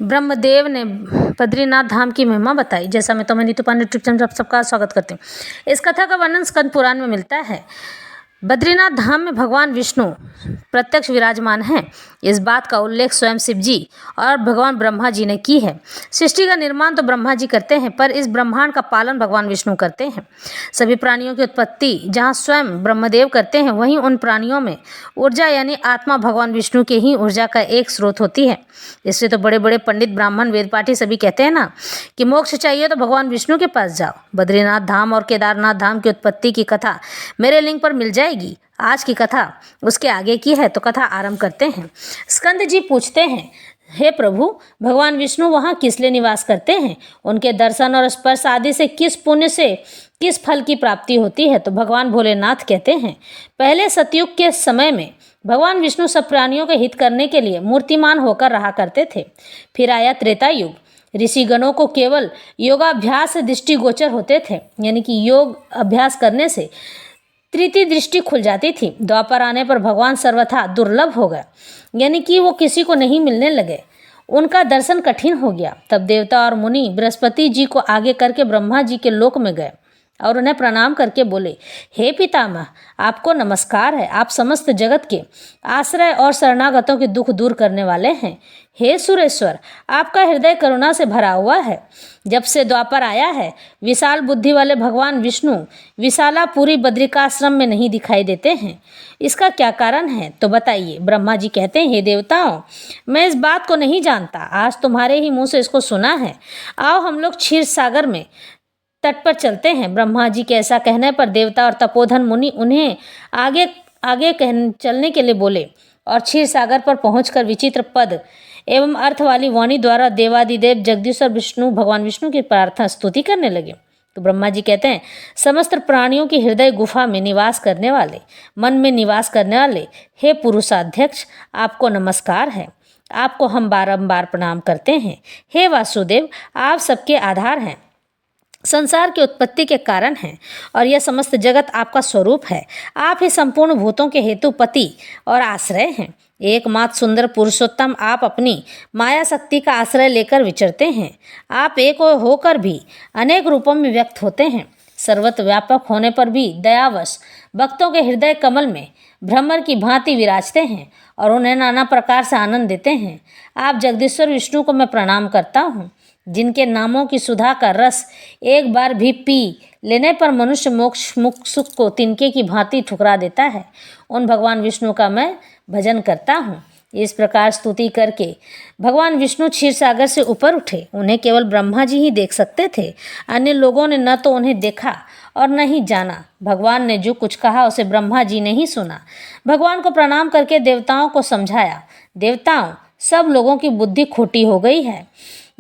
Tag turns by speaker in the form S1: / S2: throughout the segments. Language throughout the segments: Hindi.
S1: ब्रह्मदेव ने बद्रीनाथ धाम की महिमा बताई। जैसा मैं तुम्हें नीतू पांडे यूट्यूब चैनल सबका स्वागत करती हूँ। इस कथा का वर्णन स्कंद पुराण में मिलता है। बद्रीनाथ धाम में भगवान विष्णु प्रत्यक्ष विराजमान हैं। इस बात का उल्लेख स्वयं शिव जी और भगवान ब्रह्मा जी ने की है। सृष्टि का निर्माण तो ब्रह्मा जी करते हैं, पर इस ब्रह्मांड का पालन भगवान विष्णु करते हैं। सभी प्राणियों की उत्पत्ति जहाँ स्वयं ब्रह्मदेव करते हैं, वहीं उन प्राणियों में ऊर्जा यानी आत्मा भगवान विष्णु की ही ऊर्जा का एक स्रोत होती है। इसलिए तो बड़े बड़े पंडित, ब्राह्मण, वेदपाठी सभी कहते हैं ना कि मोक्ष चाहिए तो भगवान विष्णु के पास जाओ। बद्रीनाथ धाम और केदारनाथ धाम की उत्पत्ति की कथा मेरे लिंक पर मिल जाएगी। आज की कथा उसके आगे की है, तो कथा आरंभ करते हैं। स्कंद जी पूछते हैं, हे प्रभु, भगवान विष्णु वहाँ किस लिए निवास करते हैं? उनके दर्शन और स्पर्श आदि से किस पुण्य से किस फल की प्राप्ति होती है? तो भगवान भोलेनाथ कहते हैं, पहले सतयुग के समय में भगवान विष्णु सब प्राणियों के हित करने के लिए मूर्तिमान होकर रहा करते थे। फिर आया त्रेता युग। ऋषिगणों को केवल योगाभ्यास से दृष्टिगोचर होते थे, यानी कि योग अभ्यास करने से तृतीय दृष्टि खुल जाती थी। द्वापर आने पर भगवान सर्वथा दुर्लभ हो गए, यानी कि वो किसी को नहीं मिलने लगे। उनका दर्शन कठिन हो गया। तब देवता और मुनि बृहस्पति जी को आगे करके ब्रह्मा जी के लोक में गए और उन्हें प्रणाम करके बोले, हे पितामह, आपको नमस्कार है। आप समस्त जगत के आश्रय और शरणागतों के दुख दूर करने वाले हैं। हे सुरेश्वर, आपका हृदय करुणा से भरा हुआ है। जब से द्वापर आया है, विशाल बुद्धि वाले भगवान विष्णु विशालापुरी बद्रिकाश्रम में नहीं दिखाई देते हैं। इसका क्या कारण है, तो बताइए। ब्रह्मा जी कहते हैं, हे देवताओं, मैं इस बात को नहीं जानता, आज तुम्हारे ही मुँह से इसको सुना है। आओ हम लोग क्षीर सागर में तट पर चलते हैं। ब्रह्मा जी के ऐसा कहने पर देवता और तपोधन मुनि उन्हें आगे आगे चलने के लिए बोले और क्षीर सागर पर पहुंचकर विचित्र पद एवं अर्थ वाली वाणी द्वारा देवादिदेव जगदीश्वर विष्णु भगवान विष्णु की प्रार्थना स्तुति करने लगे। तो ब्रह्मा जी कहते हैं, समस्त प्राणियों की हृदय गुफा में निवास करने वाले, मन में निवास करने वाले, हे पुरुषाध्यक्ष, आपको नमस्कार है। आपको हम बारंबार प्रणाम करते हैं। हे वासुदेव, आप सबके आधार हैं, संसार की उत्पत्ति के कारण हैं और यह समस्त जगत आपका स्वरूप है। आप ही संपूर्ण भूतों के हेतु पति और आश्रय हैं। एकमात्र सुंदर पुरुषोत्तम, आप अपनी माया शक्ति का आश्रय लेकर विचरते हैं। आप एक होकर भी अनेक रूपों में व्यक्त होते हैं। सर्वत्र व्यापक होने पर भी दयावश भक्तों के हृदय कमल में भ्रमर की भांति विराजते हैं और उन्हें नाना प्रकार से आनंद देते हैं। आप जगदीश्वर विष्णु को मैं प्रणाम करता हूँ, जिनके नामों की सुधा का रस एक बार भी पी लेने पर मनुष्य मोक्ष मुक्त सुख को तिनके की भांति ठुकरा देता है। उन भगवान विष्णु का मैं भजन करता हूँ। इस प्रकार स्तुति करके भगवान विष्णु क्षीर सागर से ऊपर उठे। उन्हें केवल ब्रह्मा जी ही देख सकते थे। अन्य लोगों ने न तो उन्हें देखा और न ही जाना। भगवान ने जो कुछ कहा उसे ब्रह्मा जी ने ही सुना। भगवान को प्रणाम करके देवताओं को समझाया, देवताओं, सब लोगों की बुद्धि खोटी हो गई है।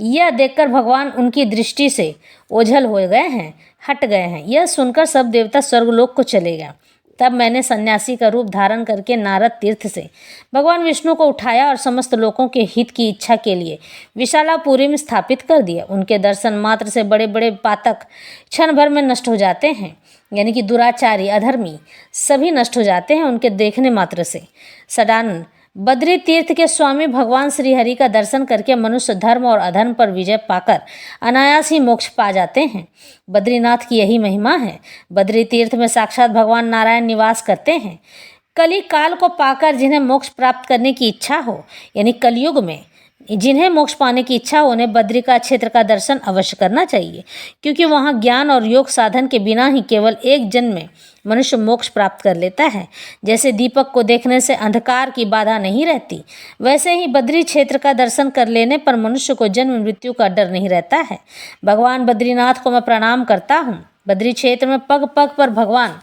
S1: यह देखकर भगवान उनकी दृष्टि से ओझल हो गए हैं, हट गए हैं। यह सुनकर सब देवता स्वर्गलोक को चले गए। तब मैंने सन्यासी का रूप धारण करके नारद तीर्थ से भगवान विष्णु को उठाया और समस्त लोगों के हित की इच्छा के लिए विशालापुरी में स्थापित कर दिया। उनके दर्शन मात्र से बड़े बड़े पातक क्षण भर में नष्ट हो जाते हैं, यानी कि दुराचारी, अधर्मी सभी नष्ट हो जाते हैं उनके देखने मात्र से। सदानंद बद्री तीर्थ के स्वामी भगवान श्री हरि का दर्शन करके मनुष्य धर्म और अधर्म पर विजय पाकर अनायास ही मोक्ष पा जाते हैं। बद्रीनाथ की यही महिमा है। बद्री तीर्थ में साक्षात भगवान नारायण निवास करते हैं। कली काल को पाकर जिन्हें मोक्ष प्राप्त करने की इच्छा हो, यानी कलयुग में जिन्हें मोक्ष पाने की इच्छा हो, उन्हें बद्रिका क्षेत्र का दर्शन अवश्य करना चाहिए, क्योंकि वहाँ ज्ञान और योग साधन के बिना ही केवल एक जन्म में मनुष्य मोक्ष प्राप्त कर लेता है। जैसे दीपक को देखने से अंधकार की बाधा नहीं रहती, वैसे ही बद्री क्षेत्र का दर्शन कर लेने पर मनुष्य को जन्म मृत्यु का डर नहीं रहता है। भगवान बद्रीनाथ को मैं प्रणाम करता हूँ। बद्री क्षेत्र में पग पग पर भगवान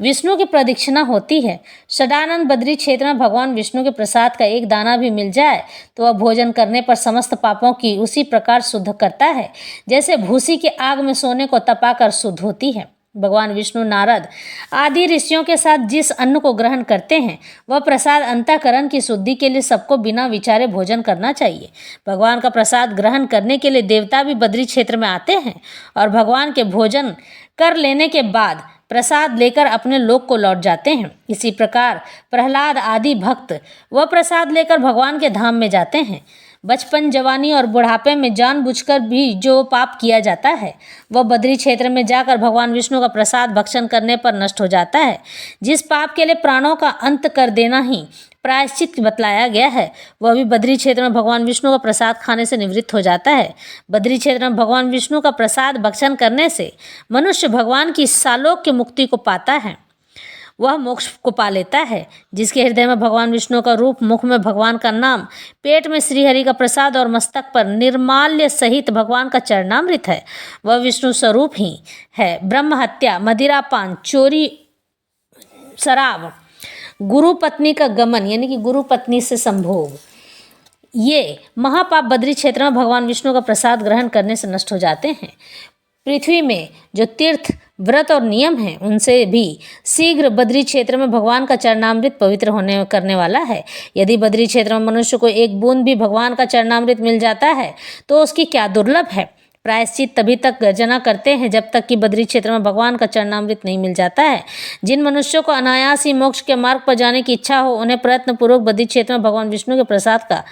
S1: विष्णु की प्रदक्षिणा होती है। सदानंद बद्री क्षेत्र में भगवान विष्णु के प्रसाद का एक दाना भी मिल जाए तो वह भोजन करने पर समस्त पापों की उसी प्रकार शुद्ध करता है, जैसे भूसी की आग में सोने को तपाकर शुद्ध होती है। भगवान विष्णु नारद आदि ऋषियों के साथ जिस अन्न को ग्रहण करते हैं, वह प्रसाद अंतःकरण की शुद्धि के लिए सबको बिना विचारे भोजन करना चाहिए। भगवान का प्रसाद ग्रहण करने के लिए देवता भी बद्री क्षेत्र में आते हैं और भगवान के भोजन कर लेने के बाद प्रसाद लेकर अपने लोक को लौट जाते हैं। इसी प्रकार प्रहलाद आदि भक्त वह प्रसाद लेकर भगवान के धाम में जाते हैं। बचपन, जवानी और बुढ़ापे में जानबूझकर भी जो पाप किया जाता है वह बद्री क्षेत्र में जाकर भगवान विष्णु का प्रसाद भक्षण करने पर नष्ट हो जाता है। जिस पाप के लिए प्राणों का अंत कर देना ही प्रायश्चित बतलाया गया है वह भी बद्री क्षेत्र में भगवान विष्णु का प्रसाद खाने से निवृत्त हो जाता है। बद्री क्षेत्र में भगवान विष्णु का प्रसाद भक्षण करने से मनुष्य भगवान की सालोक्य मुक्ति को पाता है, वह मोक्ष को पा लेता है। जिसके हृदय में भगवान विष्णु का रूप, मुख में भगवान का नाम, पेट में श्रीहरि का प्रसाद और मस्तक पर निर्माल्य सहित भगवान का चरणामृत है, वह विष्णु स्वरूप ही है। ब्रह्म हत्या, मदिरा पान, चोरी, शराब, गुरु पत्नी का गमन यानी कि गुरु पत्नी से संभोग, ये महापाप बद्री क्षेत्र में भगवान विष्णु का प्रसाद ग्रहण करने से नष्ट हो जाते हैं। पृथ्वी में जो तीर्थ, व्रत और नियम हैं उनसे भी शीघ्र बद्री क्षेत्र में भगवान का चरणामृत पवित्र होने करने वाला है। यदि बद्री क्षेत्र में मनुष्य को एक बूंद भी भगवान का चरणामृत मिल जाता है तो उसकी क्या दुर्लभ है। प्रायश्चित तभी तक गर्जना करते हैं जब तक कि बद्री क्षेत्र में भगवान का चरणामृत नहीं मिल जाता है। जिन मनुष्यों को अनायास ही मोक्ष के मार्ग पर जाने की इच्छा हो उन्हें प्रयत्नपूर्वक बद्री क्षेत्र में भगवान विष्णु के प्रसाद का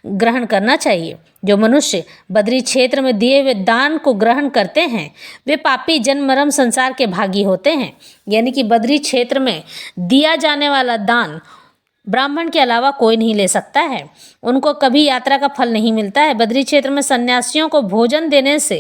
S1: ग्रहण करना चाहिए। जो मनुष्य बद्री क्षेत्र में दिए हुए दान को ग्रहण करते हैं वे पापी जन्म मरण संसार के भागी होते हैं। यानी कि बद्री क्षेत्र में दिया जाने वाला दान ब्राह्मण के अलावा कोई नहीं ले सकता है, उनको कभी यात्रा का फल नहीं मिलता है। बद्री क्षेत्र में सन्यासियों को भोजन देने से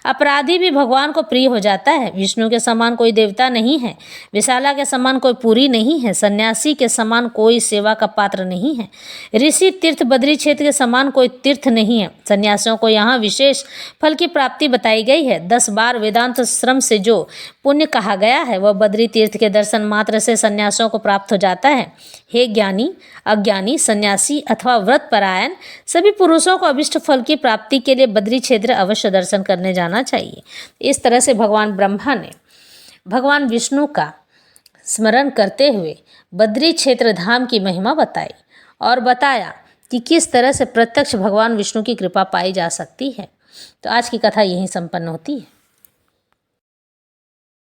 S1: अपराधी भी भगवान को प्रिय हो जाता है। विष्णु के समान कोई देवता नहीं है, विशाला के समान कोई पुरी नहीं है, सन्यासी के समान कोई सेवा का पात्र नहीं है, ऋषि तीर्थ बद्री क्षेत्र के समान कोई तीर्थ नहीं है। सन्यासियों को यहाँ विशेष फल की प्राप्ति बताई गई है। 10 बार वेदांत श्रम से जो पुण्य कहा गया है वह बद्री तीर्थ के दर्शन मात्र से सन्यासियों को प्राप्त हो जाता है। हे ज्ञानी, अज्ञानी, सन्यासी अथवा व्रत परायण सभी पुरुषों को अभिष्ट फल की प्राप्ति के लिए बद्री क्षेत्र अवश्य दर्शन करने जाना चाहिए। इस तरह से भगवान ब्रह्मा ने भगवान विष्णु का स्मरण करते हुए बद्री क्षेत्र धाम की महिमा बताई और बताया कि किस तरह से प्रत्यक्ष भगवान विष्णु की कृपा पाई जा सकती है। तो आज की कथा यहीं संपन्न होती है।